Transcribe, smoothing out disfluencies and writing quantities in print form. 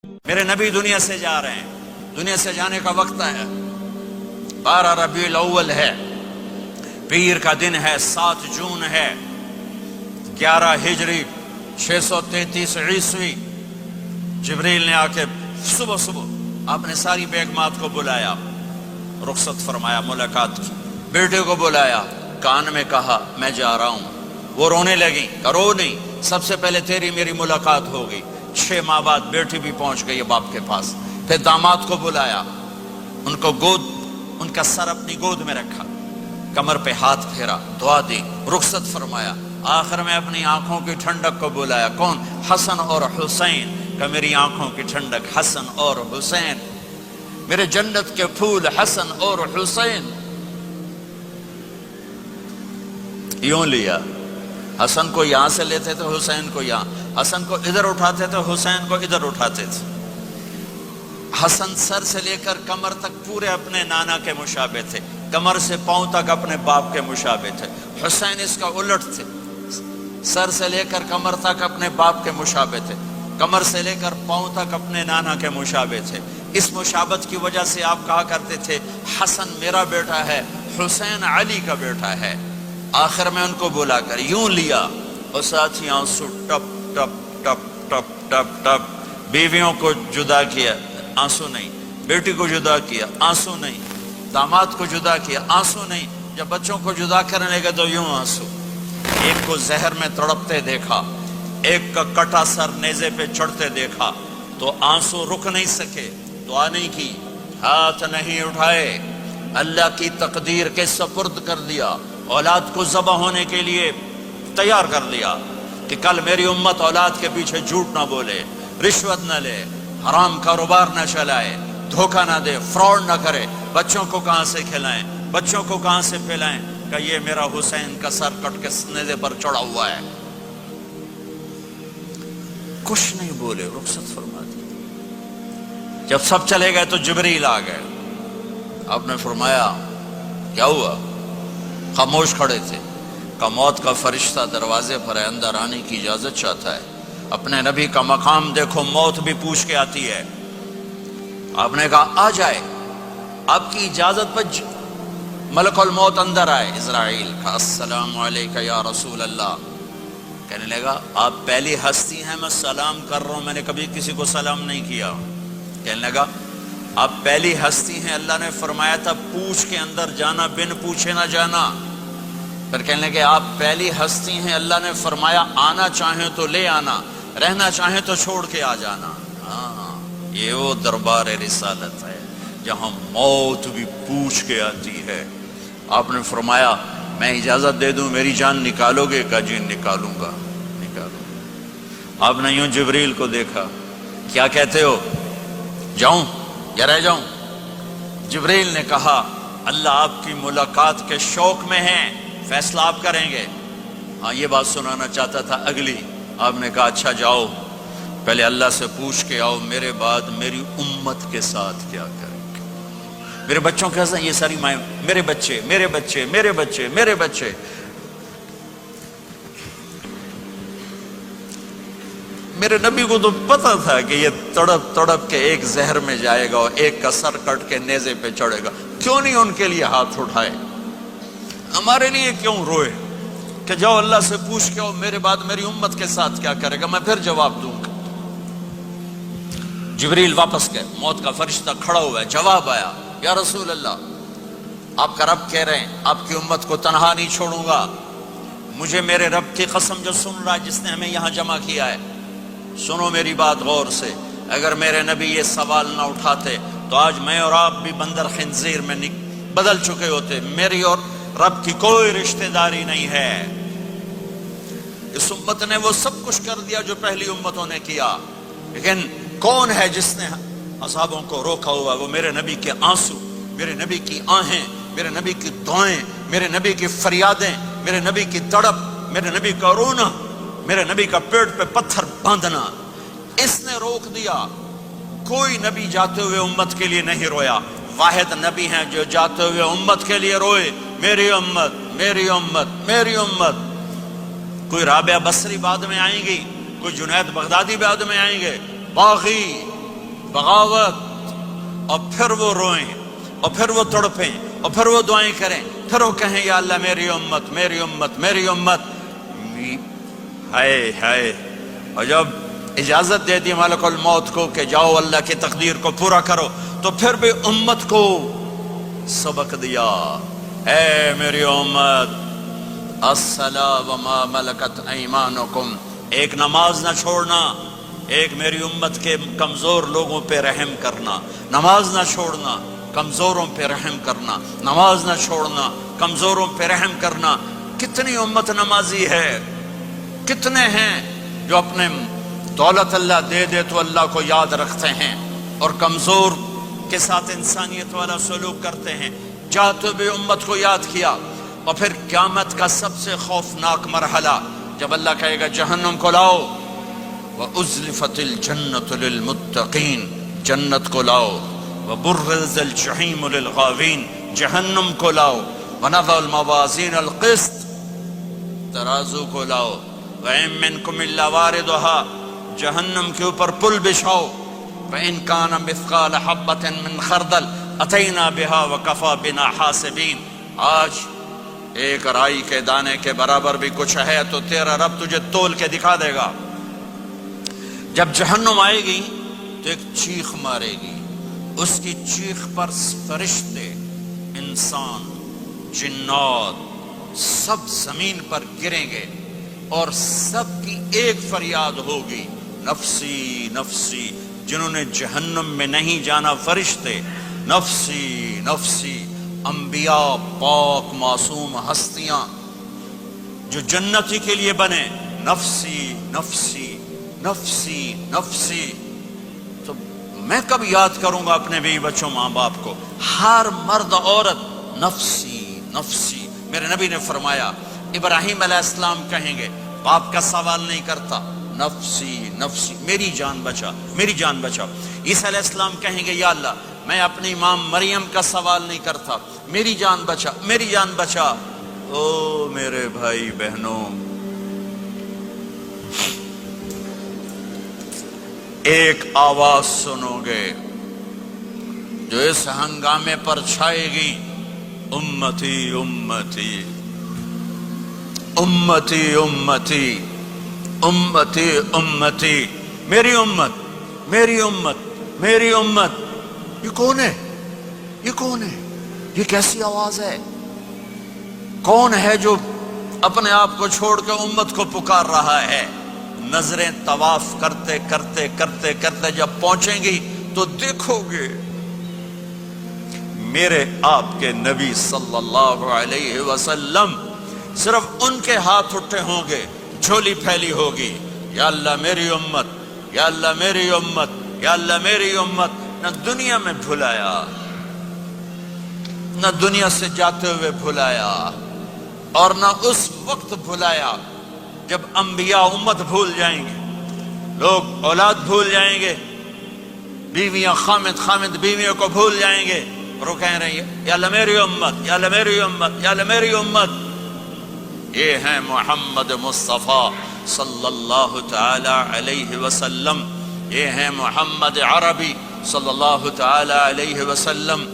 میرے نبی دنیا سے جا رہے ہیں، دنیا سے جانے کا وقت ہے، 12 ربیع الاول ہے، پیر کا دن ہے، 7 جون ہے، 11 ہجری 633 عیسوی۔ جبریل نے آ کے صبح صبح آپ نے ساری بیگمات کو بلایا، رخصت فرمایا، ملاقات کی، بیٹے کو بلایا، کان میں کہا میں جا رہا ہوں۔ وہ رونے لگی، رو نہیں، سب سے پہلے تیری میری ملاقات ہوگی۔ 6 ماہ بعد بیٹی بھی پہنچ گئی باپ کے پاس۔ پھر داماد کو بلایا، ان کو ان کا سر اپنی گود میں رکھا، کمر پہ ہاتھ پھیرا، دعا دی، رخصت فرمایا۔ آخر میں اپنی آنکھوں کی ٹھنڈک کو بلایا، کون؟ حسن اور حسین، کہ میری آنکھوں کی ٹھنڈک حسن اور حسین، میرے جنت کے پھول حسن اور حسین۔ یوں لیا، حسن کو یہاں سے لیتے تھے، حسین کو یہاں، حسن کو ادھر اٹھاتے تھے، حسین کو ادھر اٹھاتے تھے۔ حسن سر سے لے کر کمر تک پورے اپنے نانا کے مشابہ تھے، کمر سے پاؤں تک اپنے باپ کے مشابہ تھے۔ حسین اس کا الٹ تھے، سر سے لے کر کمر تک اپنے باپ کے مشابہ تھے، کمر سے لے کر پاؤں تک اپنے نانا کے مشابہ تھے۔ اس مشابہت کی وجہ سے آپ کہا کرتے تھے حسن میرا بیٹا ہے، حسین علی کا بیٹا ہے۔ آخر میں ان کو بلا کر یوں لیا، اور ساتھ ہی آنسو ٹپ ٹپ ٹپ ٹپ ٹپ ٹپ۔ بیویوں کو جدا کیا، آنسو نہیں، بیٹی کو جدا کیا، آنسو نہیں، داماد کو جدا کیا، آنسو نہیں، جب بچوں کو جدا کرنے لگے تو یوں آنسو۔ ایک کو زہر میں تڑپتے دیکھا، ایک کا کٹا سر نیزے پہ چڑھتے دیکھا، تو آنسو رک نہیں سکے، دعا نہیں کی، ہاتھ نہیں اٹھائے، اللہ کی تقدیر کے سپرد کر دیا، اولاد کو ذبح ہونے کے لیے تیار کر دیا کہ کل میری امت اولاد کے پیچھے جھوٹ نہ بولے، رشوت نہ لے، حرام کاروبار نہ چلائے، دھوکہ نہ دے، فراڈ نہ کرے۔ بچوں کو کہاں سے کھلائیں، بچوں کو کہاں سے پلائیں، کہ یہ میرا حسین کا سر کٹ کے نیزے پر چڑھا ہوا ہے۔ کچھ نہیں بولے، رخصت فرما دی۔ جب سب چلے گئے تو جبریل آ گئے، آپ نے فرمایا کیا ہوا؟ خاموش کھڑے تھے، کہ موت کا فرشتہ دروازے پر ہے، اندر آنے کی اجازت چاہتا ہے۔ اپنے نبی کا مقام دیکھو، موت بھی پوچھ کے آتی ہے۔ آپ نے کہا آ جائے، آپ کی اجازت پر ملک الموت اندر آئے۔ اسرائیل کا السلام علیکہ یا رسول اللہ، کہنے لگا آپ پہلی ہستی ہیں، میں سلام کر رہا ہوں، میں نے کبھی کسی کو سلام نہیں کیا۔ کہنے لگا آپ پہلی ہستی ہیں، اللہ نے فرمایا تھا پوچھ کے اندر جانا، بن پوچھے نہ جانا۔ پھر کہنے لگے آپ پہلی ہستی ہیں، اللہ نے فرمایا آنا چاہیں تو لے آنا، رہنا چاہیں تو چھوڑ کے آ جانا۔ ہاں، یہ وہ دربار رسالت ہے جہاں موت بھی پوچھ کے آتی ہے۔ آپ نے فرمایا میں اجازت دے دوں میری جان نکالو گے؟ کہا جی نکالوں گا، نکالوں۔ آپ نے یوں جبریل کو دیکھا، کیا کہتے ہو، جاؤں یا رہ جاؤں؟ جبریل نے کہا اللہ آپ کی ملاقات کے شوق میں ہیں، فیصلہ آپ کریں گے۔ ہاں یہ بات سنانا چاہتا تھا اگلی۔ آپ نے کہا اچھا جاؤ، پہلے اللہ سے پوچھ کے آؤ میرے بعد میری امت کے ساتھ کیا کریں گے، میرے بچوں کے ساتھ۔ یہ ساری مائیں، میرے بچے میرے بچے میرے بچے میرے بچے۔ میرے نبی کو تو پتا تھا کہ یہ تڑپ تڑپ کے ایک زہر میں جائے گا اور ایک کا سر کٹ کے نیزے پہ چڑھے گا، کیوں نہیں ان کے لیے ہاتھ اٹھائے؟ ہمارے لیے کیوں روئے کہ جاؤ اللہ سے پوچھ کے آؤ میرے بعد میری امت کے ساتھ کیا کرے گا، میں پھر جواب دوں گا۔ جبریل واپس گئے، موت کا فرشتہ کھڑا ہوا ہے، جواب آیا یا رسول اللہ آپ کا رب کہہ رہے ہیں آپ کی امت کو تنہا نہیں چھوڑوں گا۔ مجھے میرے رب کی قسم جو سن رہا ہے، جس نے ہمیں یہاں جمع کیا ہے، سنو میری بات غور سے، اگر میرے نبی یہ سوال نہ اٹھاتے تو آج میں اور آپ بھی بندر خنزیر میں بدل چکے ہوتے۔ میری اور رب کی کوئی رشتہ داری نہیں ہے۔ اس امت نے وہ سب کچھ کر دیا جو پہلی امتوں نے کیا، لیکن کون ہے جس نے اصحابوں کو روکا ہوا؟ وہ میرے نبی کے آنسو، میرے نبی کی آہیں، میرے نبی کی دعائیں، میرے نبی کی فریادیں، میرے نبی کی تڑپ، میرے نبی کا رونا، میرے نبی کا پیٹ پہ پتھر باندھنا، اس نے روک دیا۔ کوئی نبی جاتے ہوئے امت کے لیے نہیں رویا، واحد نبی ہیں جو جاتے ہوئے امت کے لیے روئے، میری امت میری امت میری امت۔ کوئی رابعہ بصری بعد میں آئیں گی، کوئی جنید بغدادی بعد میں آئیں گے، باغی بغاوت، اور پھر وہ روئیں، اور پھر وہ تڑپیں، اور پھر وہ دعائیں کریں، پھر وہ کہیں یا اللہ میری امت میری امت میری امت. ہائے ہائے. اور جب اجازت دے دی ملک الموت کو کہ جاؤ اللہ کی تقدیر کو پورا کرو، تو پھر بھی امت کو سبق دیا، اے میری امت الصلاۃ وما ملکت ایمانکم، ایک نماز نہ چھوڑنا، ایک میری امت کے کمزور لوگوں پہ رحم کرنا، نماز نہ چھوڑنا، کمزوروں پہ رحم کرنا، نماز نہ چھوڑنا، کمزوروں پہ رحم کرنا. کتنی امت نمازی ہے، کتنے ہیں جو اپنے دولت اللہ دے دے تو اللہ کو یاد رکھتے ہیں اور کمزور کے ساتھ انسانیت والا سلوک کرتے ہیں. جاتے بھی امت کو یاد کیا. اور پھر قیامت کا سب سے خوفناک مرحلہ جب اللہ کہے گا جہنم کو لاؤ، وَأُزْلِفَتِ الْجَنَّةُ لِلْمُتَّقِينَ، جنت کو لاؤ، وَبُرِّزَ الْجَحِيمُ لِلْغَاوِينَ، جہنم کو لاؤ، وَنَضَعُ الْمَوَازِينَ الْقِسْطَ، ترازو کو لاؤ، وَإِن مِّنكُمْ إِلَّا وَارِدُهَا، جہنم کے اوپر پل بچھاؤ، وَإِن كَانَ مِثْقَالَ حَبَّةٍ مِّنْ خَرْدَلٍ أَتَيْنَا بِهَا وَكَفَى بِنَا حَاسِبِينَ. آج ایک رائی کے دانے کے برابر بھی کچھ ہے تو تیرا رب تجھے تول کے دکھا دے گا. جب جہنم آئے گی تو ایک چیخ مارے گی، اس کی چیخ پر فرشتے، انسان، جنات سب زمین پر گریں گے اور سب کی ایک فریاد ہوگی، نفسی نفسی. جنہوں نے جہنم میں نہیں جانا فرشتے، نفسی نفسی. انبیاء، پاک معصوم ہستیاں جو جنتی کے لیے بنے، نفسی نفسی نفسی نفسی. تو میں کب یاد کروں گا اپنے بیوی بچوں ماں باپ کو؟ ہر مرد عورت نفسی نفسی. میرے نبی نے فرمایا ابراہیم علیہ السلام کہیں گے، باپ کا سوال نہیں کرتا، نفسی نفسی، میری جان بچا میری جان بچا. عیسیٰ علیہ السلام کہیں گے یا اللہ میں اپنی ماں مریم کا سوال نہیں کرتا، میری جان بچا میری جان بچا. او میرے بھائی بہنوں، ایک آواز سنو گے جو اس ہنگامے پر چھائے گی، امتی امتی امتی امتی امتی امتی، میری امت میری امت میری امت. یہ کون ہے؟ یہ کون ہے؟ یہ کیسی آواز ہے؟ کون ہے جو اپنے آپ کو چھوڑ کے امت کو پکار رہا ہے؟ نظریں طواف کرتے کرتے کرتے کرتے جب پہنچیں گی تو دیکھو گے میرے آپ کے نبی صلی اللہ علیہ وسلم، صرف ان کے ہاتھ اٹھے ہوں گے، جھولی پھیلی ہوگی، یا اللہ میری امت یا اللہ میری امت یا اللہ میری امت. نہ دنیا میں بھلایا، نہ دنیا سے جاتے ہوئے بھلایا، اور نہ اس وقت بھلایا جب انبیاء امت بھول جائیں گے، لوگ اولاد بھول جائیں گے، بیویاں خامد بیویوں کو بھول جائیں گے، اور وہ کہہ رہی ہے یا اللہ میری امت یا اللہ میری امت یا اللہ میری امت. یہ ہیں محمد مصطفیٰ صلی اللہ تعالی علیہ وسلم، یہ ہیں محمد عربی صلی اللہ تعالی علیہ وسلم.